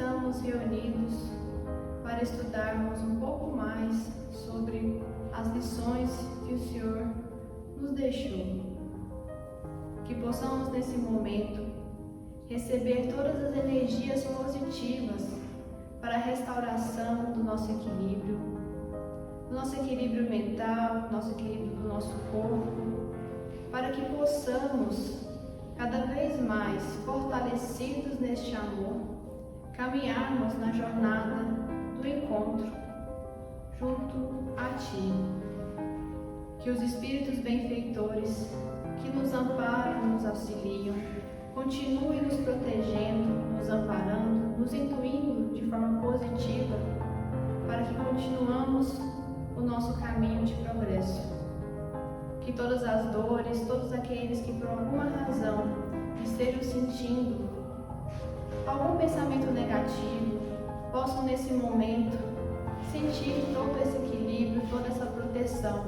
estamos reunidos para estudarmos um pouco mais sobre as lições que o Senhor nos deixou. Que possamos nesse momento receber todas as energias positivas para a restauração do nosso equilíbrio mental, nosso equilíbrio do nosso corpo, para que possamos cada vez mais fortalecidos neste amor, caminharmos na jornada do encontro junto a Ti. Que os Espíritos benfeitores que nos amparam, nos auxiliam, continuem nos protegendo, nos amparando, nos intuindo de forma positiva para que continuamos o nosso caminho de progresso. Que todas as dores, todos aqueles que por alguma razão estejam sentindo algum pensamento negativo, possam nesse momento sentir todo esse equilíbrio, toda essa proteção,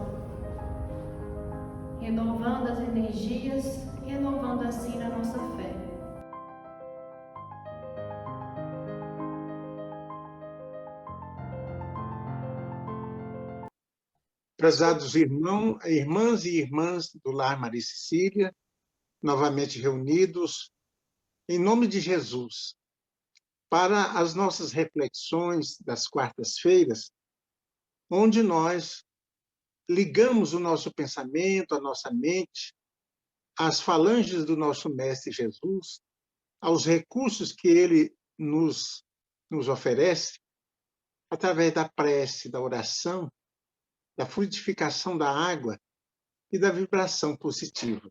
renovando as energias, renovando assim a nossa fé. Prezados irmãs e irmãs do Lar Maria Cecília, novamente reunidos, em nome de Jesus, para as nossas reflexões das quartas-feiras, onde nós ligamos o nosso pensamento, a nossa mente, às falanges do nosso Mestre Jesus, aos recursos que ele nos oferece, através da prece, da oração, da fluidificação da água e da vibração positiva.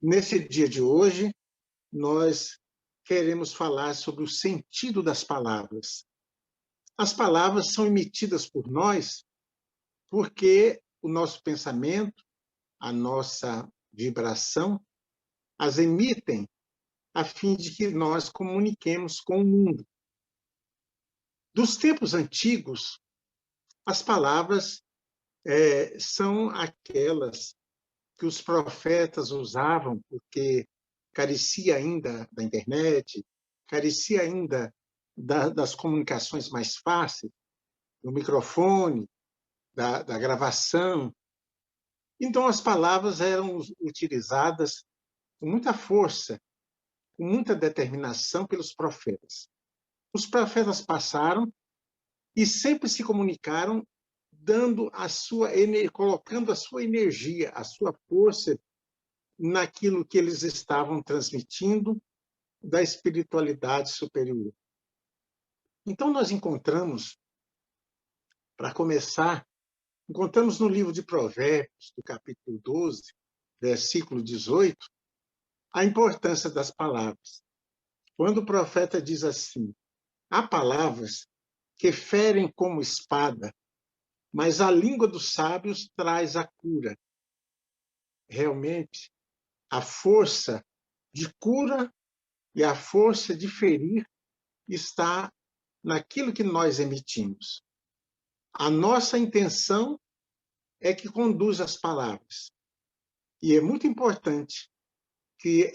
Nesse dia de hoje, nós queremos falar sobre o sentido das palavras. As palavras são emitidas por nós porque o nosso pensamento, a nossa vibração, as emitem a fim de que nós comuniquemos com o mundo. Dos tempos antigos, as palavras são aquelas que os profetas usavam, porque carecia ainda da internet, carecia ainda das comunicações mais fáceis, do microfone, da gravação. Então, as palavras eram utilizadas com muita força, com muita determinação pelos profetas. Os profetas passaram e sempre se comunicaram colocando a sua energia, a sua força naquilo que eles estavam transmitindo da espiritualidade superior. Então nós encontramos, para começar, encontramos no livro de Provérbios, do capítulo 12, versículo 18, a importância das palavras. Quando o profeta diz assim: há palavras que ferem como espada, mas a língua dos sábios traz a cura. Realmente, a força de cura e a força de ferir está naquilo que nós emitimos. A nossa intenção é que conduz as palavras. E é muito importante que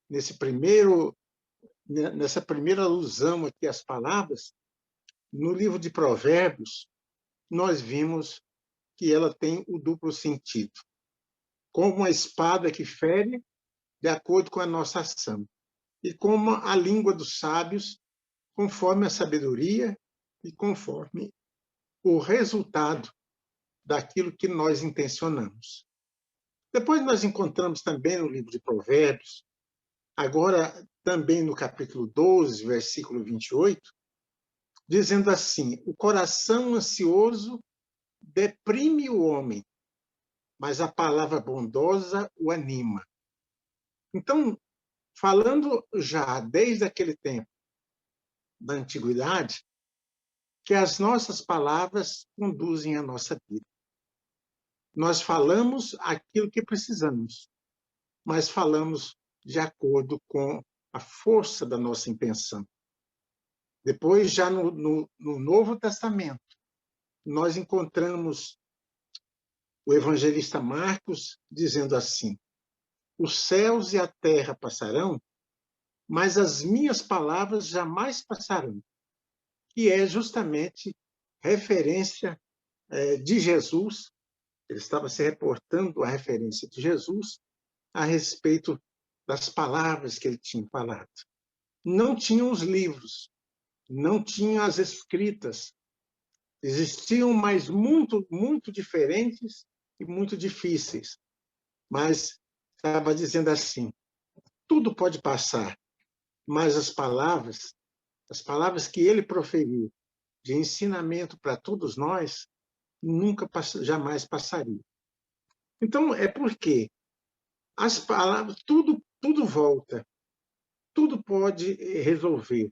nessa primeira alusão aqui às palavras, no livro de Provérbios, nós vimos que ela tem o duplo sentido. Como uma espada que fere, de acordo com a nossa ação. E como a língua dos sábios, conforme a sabedoria e conforme o resultado daquilo que nós intencionamos. Depois nós encontramos também no livro de Provérbios, agora também no capítulo 12, versículo 28, dizendo assim: o coração ansioso deprime o homem, mas a palavra bondosa o anima. Então, falando já desde aquele tempo da antiguidade, que as nossas palavras conduzem a nossa vida. Nós falamos aquilo que precisamos, mas falamos de acordo com a força da nossa intenção. Depois, já no Novo Testamento, nós encontramos o evangelista Marcos dizendo assim: os céus e a terra passarão, mas as minhas palavras jamais passarão, que é justamente referência de Jesus. Ele estava se reportando à referência de Jesus a respeito das palavras que ele tinha falado. Não tinham os livros, não tinham as escritas, existiam, mas muito, muito diferentes e muito difíceis. Mas estava dizendo assim: tudo pode passar, mas as palavras que ele proferiu de ensinamento para todos nós, nunca, jamais passariam. Então, é porque as palavras, tudo volta, tudo pode resolver,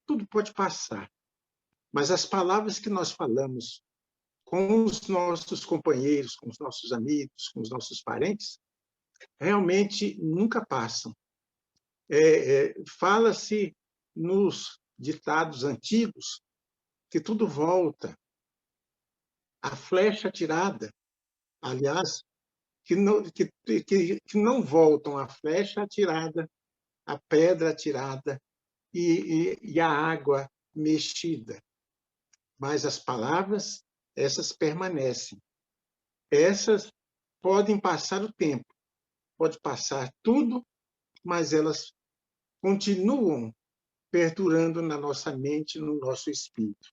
tudo pode passar. Mas as palavras que nós falamos com os nossos companheiros, com os nossos amigos, com os nossos parentes, realmente nunca passam. Fala-se nos ditados antigos que tudo volta. A flecha atirada, aliás, que não voltam a flecha atirada, a pedra atirada e a água mexida. Mas as palavras, essas permanecem. Essas podem passar o tempo, pode passar tudo, mas elas continuam perdurando na nossa mente, no nosso espírito.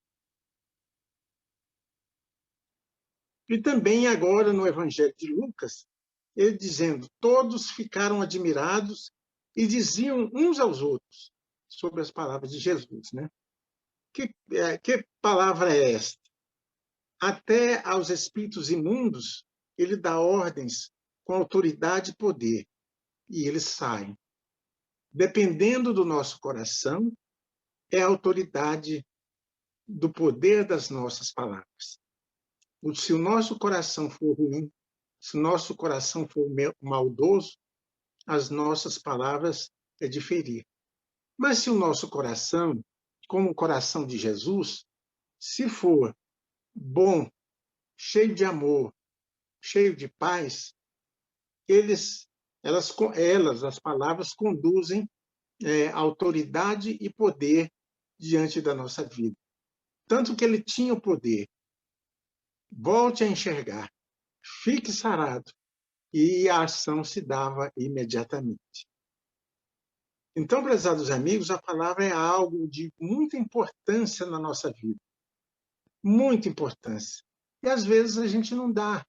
E também agora no Evangelho de Lucas, ele dizendo: todos ficaram admirados e diziam uns aos outros sobre as palavras de Jesus, né? Que palavra é esta? Até aos espíritos imundos ele dá ordens com autoridade e poder, e eles saem. Dependendo do nosso coração, é a autoridade do poder das nossas palavras. Se o nosso coração for ruim, se o nosso coração for maldoso, as nossas palavras é de ferir. Mas se o nosso coração, como o coração de Jesus, se for bom, cheio de amor, cheio de paz, as palavras conduzem autoridade e poder diante da nossa vida. Tanto que ele tinha o poder. Volte a enxergar, fique sarado, e a ação se dava imediatamente. Então, prezados amigos, a palavra é algo de muita importância na nossa vida. Muita importância. E, às vezes, a gente não dá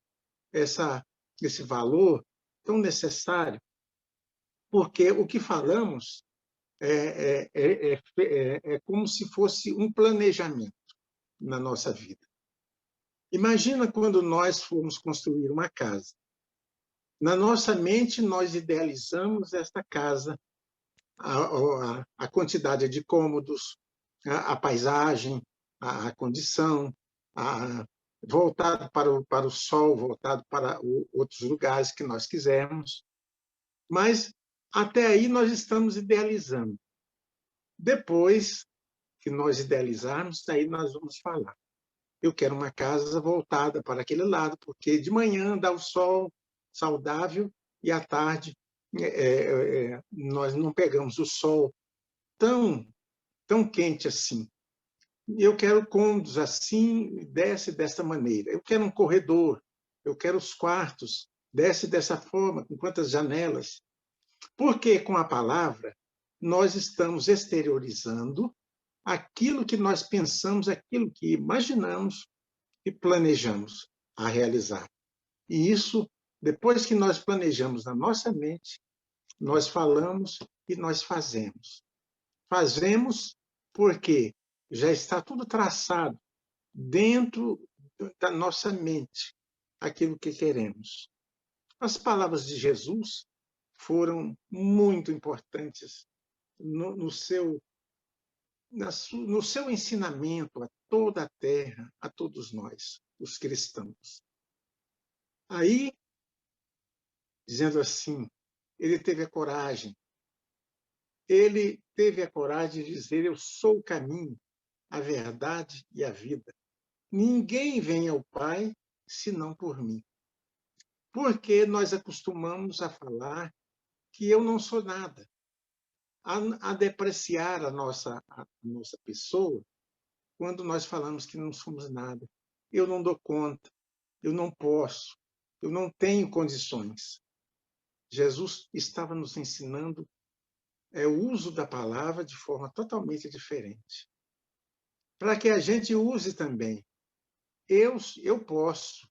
esse valor tão necessário, porque o que falamos é como se fosse um planejamento na nossa vida. Imagina quando nós formos construir uma casa. Na nossa mente, nós idealizamos esta casa, a quantidade de cômodos, a paisagem, a condição, voltado para o sol, voltado para outros lugares que nós quisermos. Mas até aí nós estamos idealizando. Depois que nós idealizarmos, daí nós vamos falar: eu quero uma casa voltada para aquele lado, porque de manhã dá o sol saudável e à tarde nós não pegamos o sol tão quente assim. Eu quero cômodos assim, dessa maneira. Eu quero um corredor, eu quero os quartos, dessa forma, com quantas janelas. Porque com a palavra nós estamos exteriorizando aquilo que nós pensamos, aquilo que imaginamos e planejamos a realizar. E isso, depois que nós planejamos na nossa mente, nós falamos e nós fazemos. Fazemos porque já está tudo traçado dentro da nossa mente, aquilo que queremos. As palavras de Jesus foram muito importantes no seu ensinamento a toda a terra, a todos nós, os cristãos. Aí, dizendo assim, ele teve a coragem de dizer: eu sou o caminho, a verdade e a vida. Ninguém vem ao Pai senão por mim. Porque nós acostumamos a falar que eu não sou nada, a depreciar a nossa pessoa quando nós falamos que não somos nada. Eu não dou conta, eu não posso, eu não tenho condições. Jesus estava nos ensinando o uso da palavra de forma totalmente diferente. Para que a gente use também. Eu posso,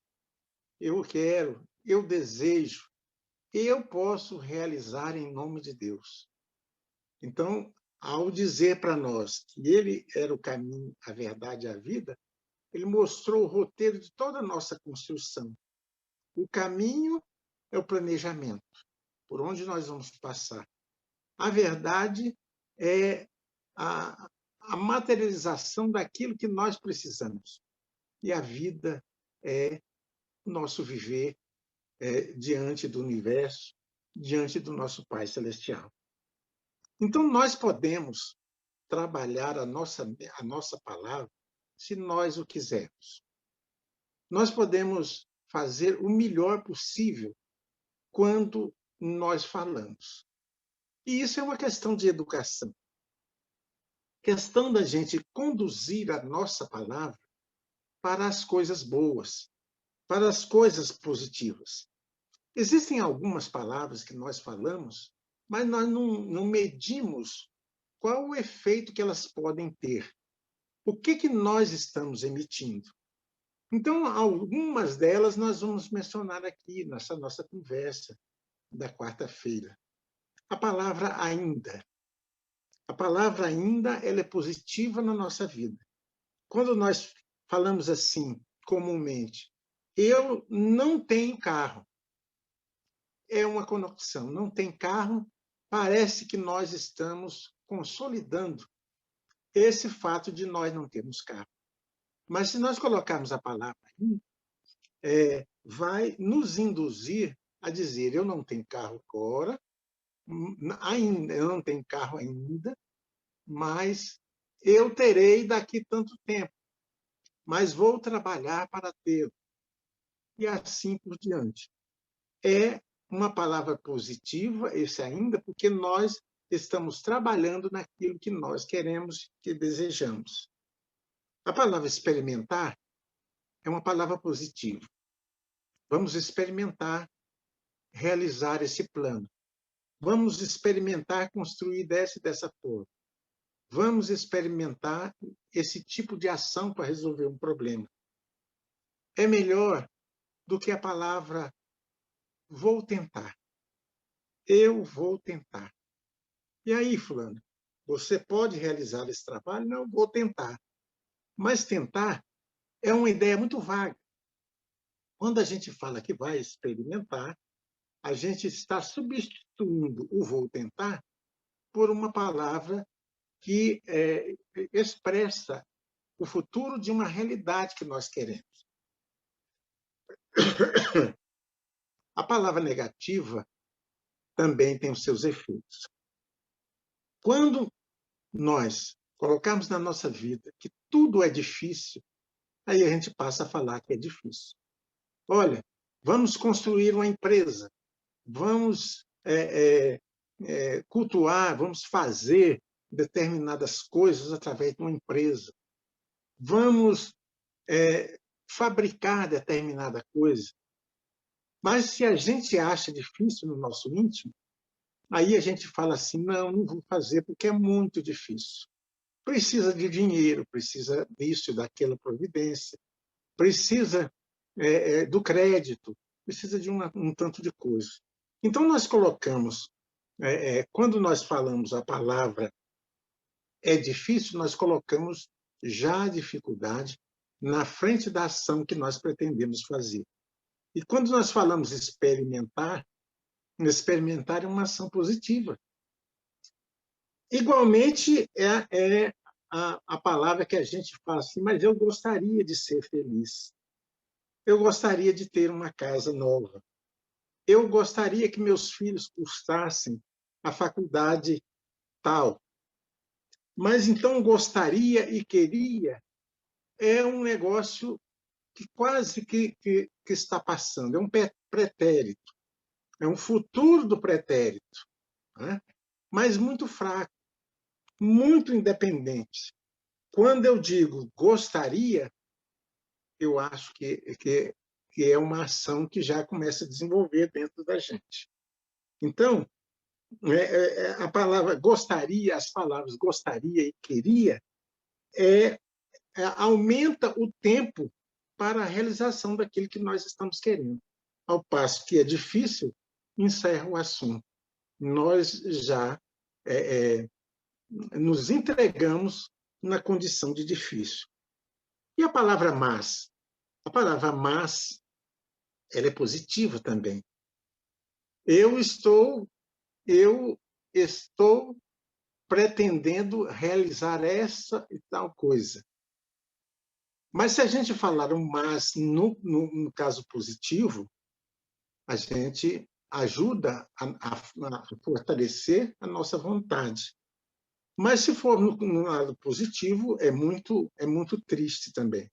eu quero, eu desejo, eu posso realizar em nome de Deus. Então, ao dizer para nós que ele era o caminho, a verdade e a vida, ele mostrou o roteiro de toda a nossa construção. O caminho é o planejamento, por onde nós vamos passar. A verdade é a materialização daquilo que nós precisamos. E a vida é o nosso viver diante do universo, diante do nosso Pai Celestial. Então, nós podemos trabalhar a nossa palavra se nós o quisermos. Nós podemos fazer o melhor possível quando nós falamos. E isso é uma questão de educação. Questão da gente conduzir a nossa palavra para as coisas boas, para as coisas positivas. Existem algumas palavras que nós falamos, mas nós não medimos qual o efeito que elas podem ter. O que nós estamos emitindo? Então, algumas delas nós vamos mencionar aqui nessa nossa conversa da quarta-feira. A palavra ainda. A palavra ainda ela é positiva na nossa vida. Quando nós falamos assim, comumente, eu não tenho carro. É uma conotação. Não tem carro, parece que nós estamos consolidando esse fato de nós não termos carro. Mas se nós colocarmos a palavra ainda, vai nos induzir a dizer, eu não tenho carro agora, ainda, eu não tenho carro ainda, mas eu terei daqui tanto tempo, mas vou trabalhar para tê-lo. E assim por diante. É uma palavra positiva, esse ainda, porque nós estamos trabalhando naquilo que nós queremos, que desejamos. A palavra experimentar é uma palavra positiva. Vamos experimentar realizar esse plano. Vamos experimentar construir dessa forma. Vamos experimentar esse tipo de ação para resolver um problema. É melhor do que a palavra vou tentar. Eu vou tentar. E aí, fulano, você pode realizar esse trabalho? Não, vou tentar. Mas tentar é uma ideia muito vaga. Quando a gente fala que vai experimentar, a gente está substituindo o vou tentar por uma palavra que expressa o futuro de uma realidade que nós queremos. A palavra negativa também tem os seus efeitos. Quando nós colocarmos na nossa vida que tudo é difícil, aí a gente passa a falar que é difícil. Olha, vamos construir uma empresa, vamos cultuar, vamos fazer determinadas coisas através de uma empresa, vamos fabricar determinada coisa. Mas se a gente acha difícil no nosso íntimo, aí a gente fala assim, não vou fazer porque é muito difícil. Precisa de dinheiro, precisa disso, daquela providência, precisa do crédito, precisa de um tanto de coisa. Então, nós colocamos, quando nós falamos a palavra é difícil, nós colocamos já a dificuldade na frente da ação que nós pretendemos fazer. E quando nós falamos experimentar é uma ação positiva. Igualmente, é a palavra que a gente fala assim, mas eu gostaria de ser feliz. Eu gostaria de ter uma casa nova. Eu gostaria que meus filhos cursassem a faculdade tal. Mas então gostaria e queria é um negócio que quase que está passando. É um pretérito. É um futuro do pretérito. Né? mas muito fraco, muito independente. Quando eu digo gostaria, eu acho que é uma ação que já começa a desenvolver dentro da gente. Então, a palavra gostaria, as palavras gostaria e queria, aumenta o tempo para a realização daquilo que nós estamos querendo. Ao passo que é difícil, encerra o assunto. Nós já nos entregamos na condição de difícil. E a palavra mas? A palavra mas, ela é positiva também. Eu estou pretendendo realizar essa e tal coisa. Mas se a gente falar um mas no caso positivo, a gente ajuda a fortalecer a nossa vontade. Mas se for no lado positivo, é muito triste também.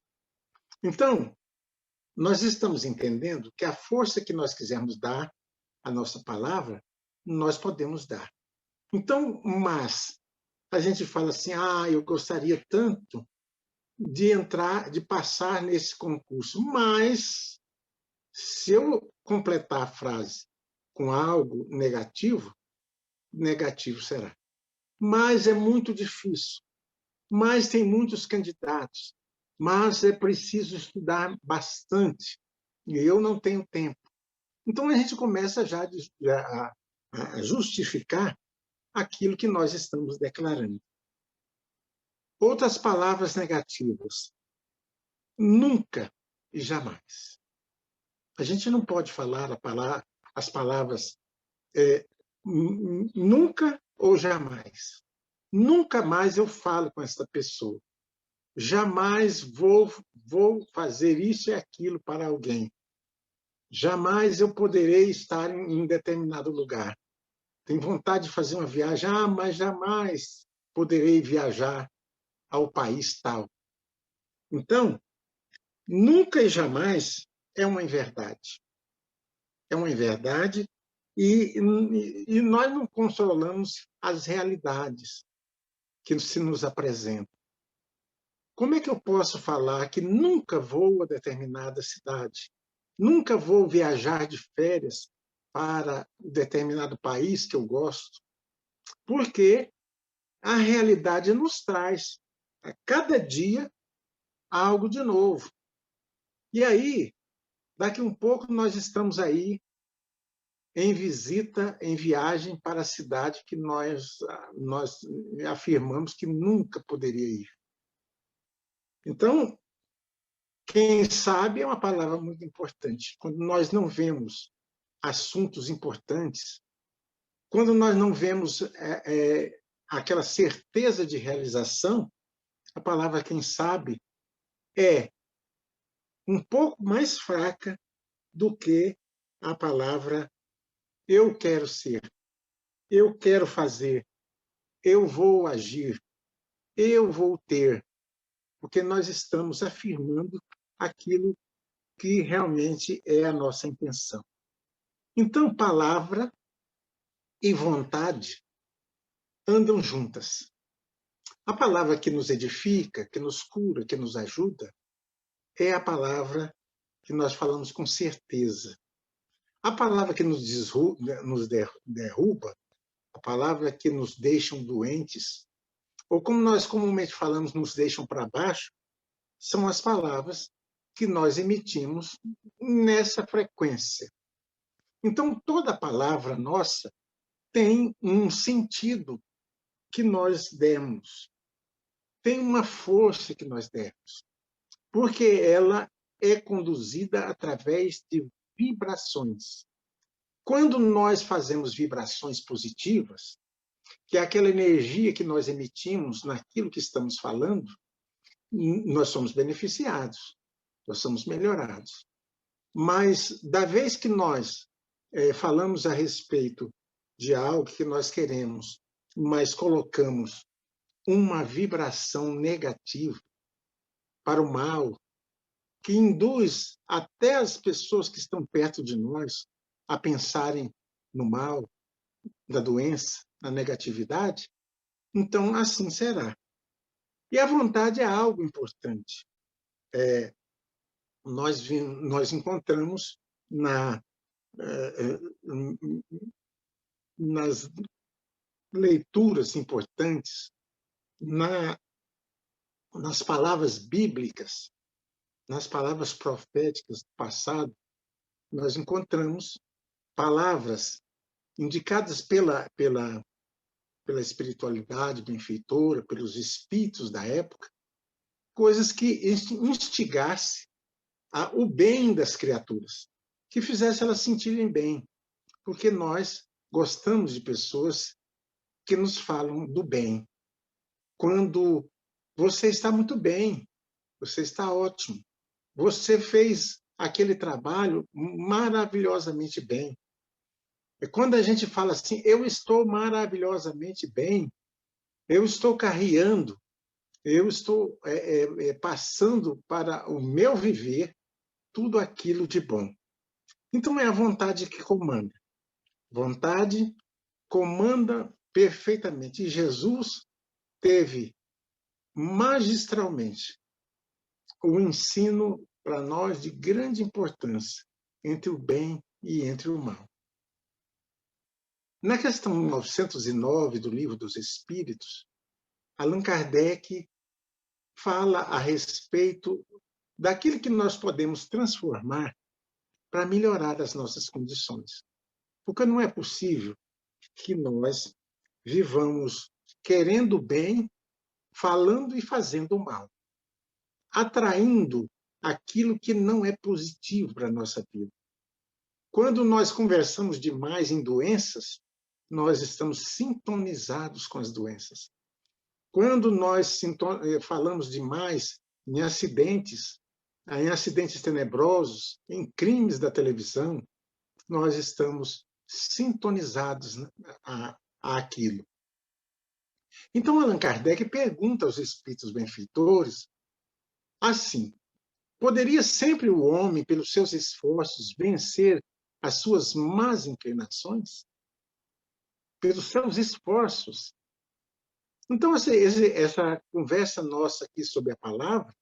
Então, nós estamos entendendo que a força que nós quisermos dar à nossa palavra, nós podemos dar. Então, mas a gente fala assim: eu gostaria tanto de passar nesse concurso, mas se eu completar a frase com algo negativo, negativo será. Mas é muito difícil, mas tem muitos candidatos, mas é preciso estudar bastante, e eu não tenho tempo. Então, a gente começa já a justificar aquilo que nós estamos declarando. Outras palavras negativas. Nunca e jamais. A gente não pode falar as palavras nunca ou jamais. Nunca mais eu falo com essa pessoa. Jamais vou fazer isso e aquilo para alguém. Jamais eu poderei estar em determinado lugar. Tenho vontade de fazer uma viagem, mas jamais poderei viajar ao país tal. Então, nunca e jamais é uma inverdade. É uma inverdade e nós não controlamos as realidades que se nos apresentam. Como é que eu posso falar que nunca vou a determinada cidade? Nunca vou viajar de férias para determinado país que eu gosto? Porque a realidade nos traz, a cada dia, algo de novo. E aí, daqui um pouco, nós estamos aí em visita, em viagem para a cidade que nós afirmamos que nunca poderia ir. Então, quem sabe é uma palavra muito importante. Quando nós não vemos assuntos importantes, quando nós não vemos aquela certeza de realização, a palavra quem sabe é um pouco mais fraca do que a palavra eu quero ser, eu quero fazer, eu vou agir, eu vou ter, porque nós estamos afirmando aquilo que realmente é a nossa intenção. Então, palavra e vontade andam juntas. A palavra que nos edifica, que nos cura, que nos ajuda, é a palavra que nós falamos com certeza. A palavra que nos derruba, a palavra que nos deixam doentes, ou como nós comumente falamos, nos deixam para baixo, são as palavras que nós emitimos nessa frequência. Então, toda palavra nossa tem um sentido que nós demos, tem uma força que nós demos, porque ela é conduzida através de vibrações. Quando nós fazemos vibrações positivas, que é aquela energia que nós emitimos naquilo que estamos falando, nós somos beneficiados, nós somos melhorados. Mas, da vez que nós falamos a respeito de algo que nós queremos, mas colocamos uma vibração negativa para o mal, que induz até as pessoas que estão perto de nós a pensarem no mal, da doença, na negatividade, então assim será. E a vontade é algo importante. Nós encontramos nas leituras importantes, nas palavras bíblicas, nas palavras proféticas do passado, nós encontramos palavras indicadas pela espiritualidade benfeitora, pelos espíritos da época, coisas que instigassem o bem das criaturas, que fizesse elas sentirem bem, porque nós gostamos de pessoas que nos falam do bem. Quando você está muito bem, você está ótimo, você fez aquele trabalho maravilhosamente bem. E quando a gente fala assim, eu estou maravilhosamente bem, eu estou carreando, eu estou passando para o meu viver tudo aquilo de bom. Então é a vontade que comanda. Vontade comanda perfeitamente. E Jesus teve magistralmente o ensino para nós de grande importância entre o bem e entre o mal. Na questão 909 do Livro dos Espíritos, Allan Kardec fala a respeito daquilo que nós podemos transformar para melhorar as nossas condições. Porque não é possível que nós vivamos querendo o bem, falando e fazendo o mal, atraindo aquilo que não é positivo para a nossa vida. Quando nós conversamos demais em doenças, nós estamos sintonizados com as doenças. Quando nós falamos demais em acidentes tenebrosos, em crimes da televisão, nós estamos sintonizados àquilo. Então, Allan Kardec pergunta aos espíritos benfeitores assim: poderia sempre o homem, pelos seus esforços, vencer as suas más inclinações? Pelos seus esforços. Então, essa conversa nossa aqui sobre a palavra,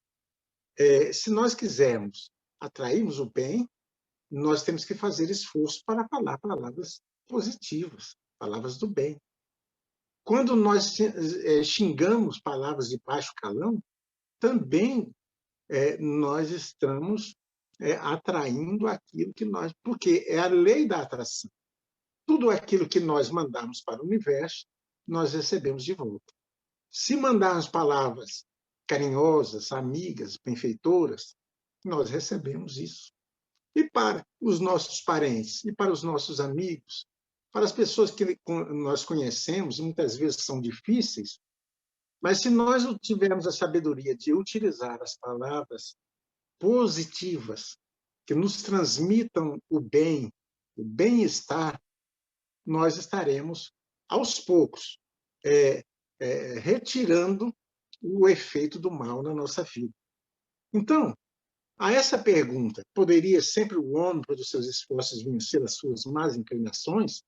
se nós quisermos atrairmos o bem, nós temos que fazer esforço para falar palavras positivas, palavras do bem. Quando nós xingamos palavras de baixo calão, também nós estamos atraindo aquilo que nós... Porque é a lei da atração. Tudo aquilo que nós mandamos para o universo, nós recebemos de volta. Se mandarmos palavras carinhosas, amigas, benfeitoras, nós recebemos isso. E para os nossos parentes, e para os nossos amigos, para as pessoas que nós conhecemos, muitas vezes são difíceis, mas se nós tivermos a sabedoria de utilizar as palavras positivas, que nos transmitam o bem-estar, nós estaremos, aos poucos, retirando o efeito do mal na nossa vida. Então, a essa pergunta, poderia sempre o homem, pelos seus esforços, vencer as suas más inclinações?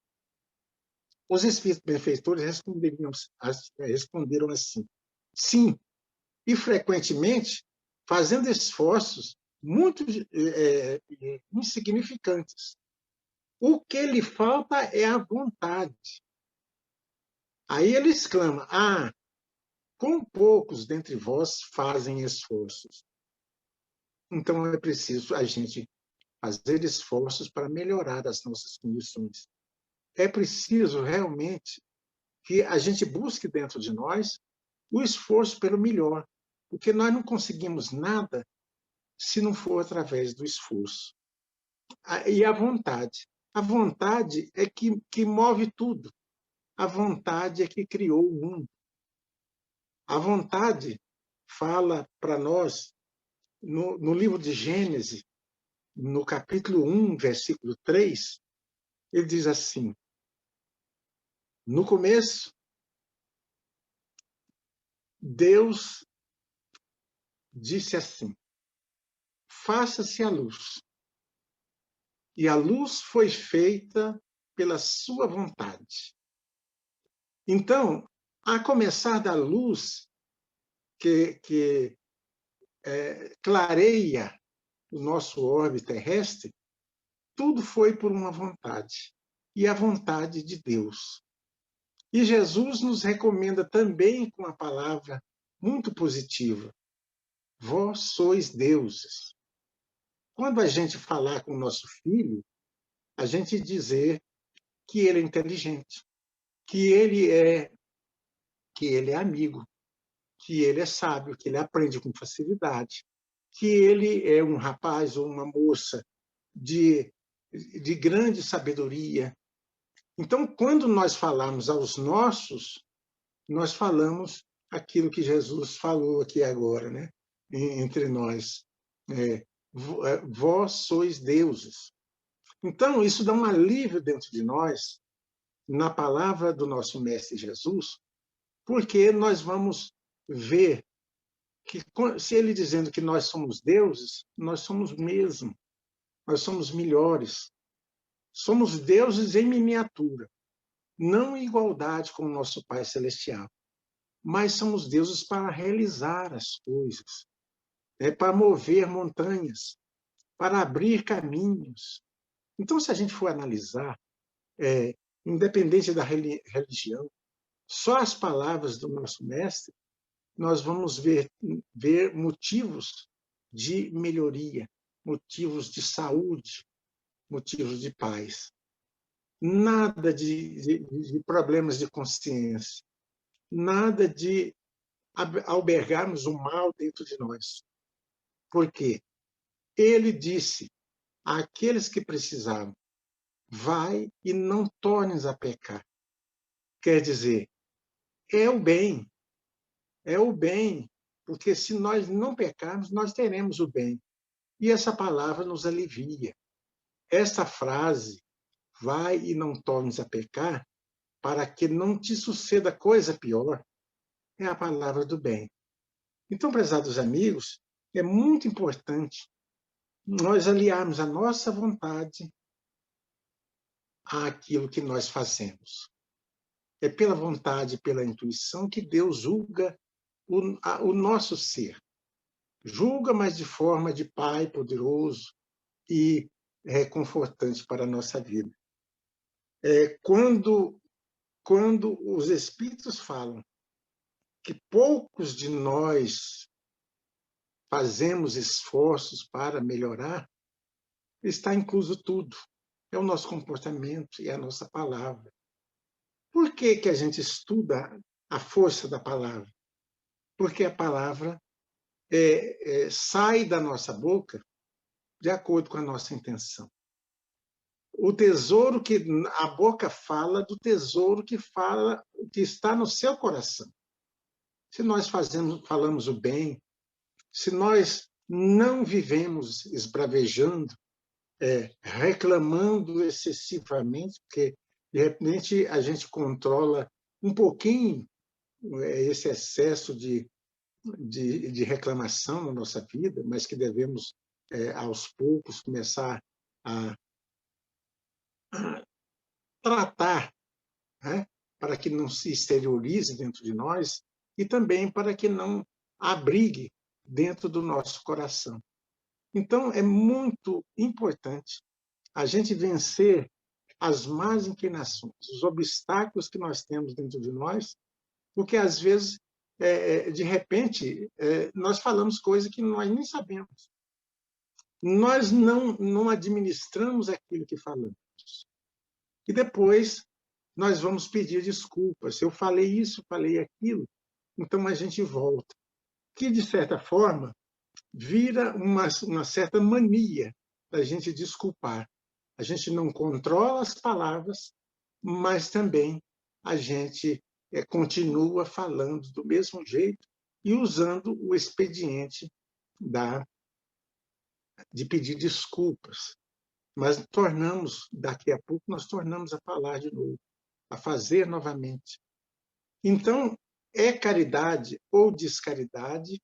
Os espíritos benfeitores responderam assim: sim, e frequentemente fazendo esforços muito insignificantes. O que lhe falta é a vontade. Aí ele exclama: quão poucos dentre vós fazem esforços. Então é preciso a gente fazer esforços para melhorar as nossas condições. É preciso realmente que a gente busque dentro de nós o esforço pelo melhor, porque nós não conseguimos nada se não for através do esforço. E a vontade. A vontade é que move tudo. A vontade é que criou o mundo. A vontade fala para nós, no livro de Gênesis, no capítulo 1, versículo 3, ele diz assim: no começo, Deus disse assim: faça-se a luz. E a luz foi feita pela sua vontade. Então, a começar da luz que clareia o nosso orbe terrestre, tudo foi por uma vontade, e a vontade de Deus. E Jesus nos recomenda também com a palavra muito positiva: vós sois deuses. Quando a gente falar com o nosso filho, a gente dizer que ele é inteligente, que ele é amigo, que ele é sábio, que ele aprende com facilidade, que ele é um rapaz ou uma moça de grande sabedoria. Então, quando nós falamos aos nossos, nós falamos aquilo que Jesus falou aqui agora, né? Entre nós. Vós sois deuses. Então, isso dá um alívio dentro de nós, na palavra do nosso Mestre Jesus, porque nós vamos ver que, se ele dizendo que nós somos deuses, nós somos mesmo, nós somos melhores. Somos deuses em miniatura, não em igualdade com o nosso Pai Celestial, mas somos deuses para realizar as coisas, para mover montanhas, para abrir caminhos. Então, se a gente for analisar, independente da religião, só as palavras do nosso Mestre, nós vamos ver motivos de melhoria, motivos de saúde, motivos de paz. Nada de problemas de consciência, nada de albergarmos o mal dentro de nós. Por quê? Ele disse àqueles que precisavam: vai e não tornes a pecar. Quer dizer, é o bem, porque se nós não pecarmos, nós teremos o bem. E essa palavra nos alivia. Essa frase, vai e não tornes a pecar, para que não te suceda coisa pior, é a palavra do bem. Então, prezados amigos, é muito importante nós aliarmos a nossa vontade àquilo que nós fazemos. É pela vontade, pela intuição, que Deus julga o nosso ser. Julga, mas de forma de Pai poderoso e reconfortante para a nossa vida. Quando os Espíritos falam que poucos de nós fazemos esforços para melhorar, está incluso tudo. É o nosso comportamento e a nossa palavra. Por que a gente estuda a força da palavra? Porque a palavra sai da nossa boca de acordo com a nossa intenção. O tesouro que a boca fala do tesouro que está no seu coração. Se nós falamos o bem, se nós não vivemos esbravejando, reclamando excessivamente, porque de repente a gente controla um pouquinho esse excesso de reclamação na nossa vida, mas que devemos, aos poucos, começar a tratar, né? Para que não se exteriorize dentro de nós e também para que não abrigue dentro do nosso coração. Então, é muito importante a gente vencer as más inclinações, os obstáculos que nós temos dentro de nós, porque, às vezes, de repente, nós falamos coisas que nós nem sabemos. Nós não administramos aquilo que falamos. E depois nós vamos pedir desculpas. Eu falei isso, falei aquilo, então a gente volta. Que, de certa forma, vira uma certa mania da gente desculpar. A gente não controla as palavras, mas também a gente continua falando do mesmo jeito e usando o expediente de pedir desculpas. Mas daqui a pouco, nós tornamos a falar de novo, a fazer novamente. Então, é caridade ou descaridade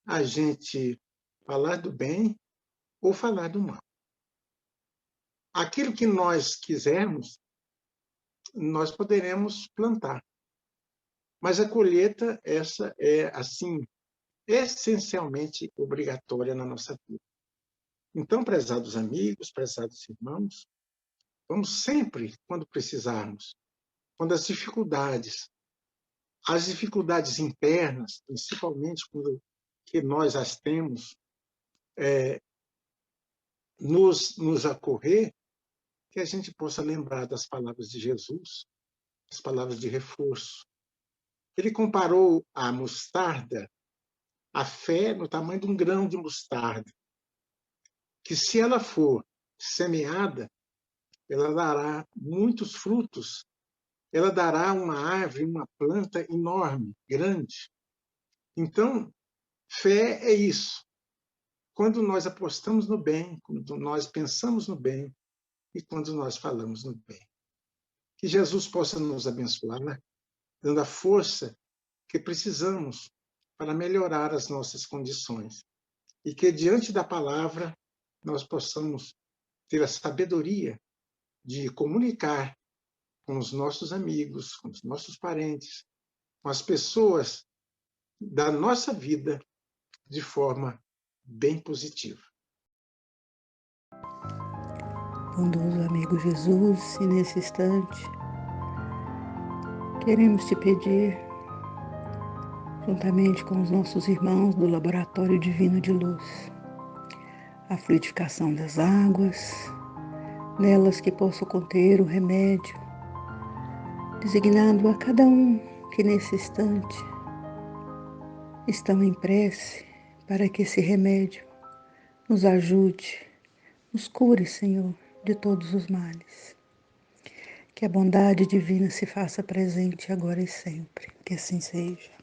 a gente falar do bem ou falar do mal. Aquilo que nós quisermos, nós poderemos plantar. Mas a colheita, essa é, assim, essencialmente obrigatória na nossa vida. Então, prezados amigos, prezados irmãos, vamos sempre, quando precisarmos, quando as dificuldades internas, principalmente quando que nós as temos, nos ocorrer, que a gente possa lembrar das palavras de Jesus, as palavras de reforço. Ele comparou a mostarda, a fé no tamanho de um grão de mostarda, que se ela for semeada, ela dará muitos frutos, ela dará uma árvore, uma planta enorme, grande. Então, fé é isso. Quando nós apostamos no bem, quando nós pensamos no bem e quando nós falamos no bem. Que Jesus possa nos abençoar, né? Dando a força que precisamos para melhorar as nossas condições. E que, diante da palavra, nós possamos ter a sabedoria de comunicar com os nossos amigos, com os nossos parentes, com as pessoas da nossa vida de forma bem positiva. Bondoso amigo Jesus, e nesse instante, queremos te pedir, juntamente com os nossos irmãos do Laboratório Divino de Luz, a fluidificação das águas, nelas que possam conter o remédio, designado a cada um que nesse instante estão em prece para que esse remédio nos ajude, nos cure, Senhor, de todos os males. Que a bondade divina se faça presente agora e sempre. Que assim seja.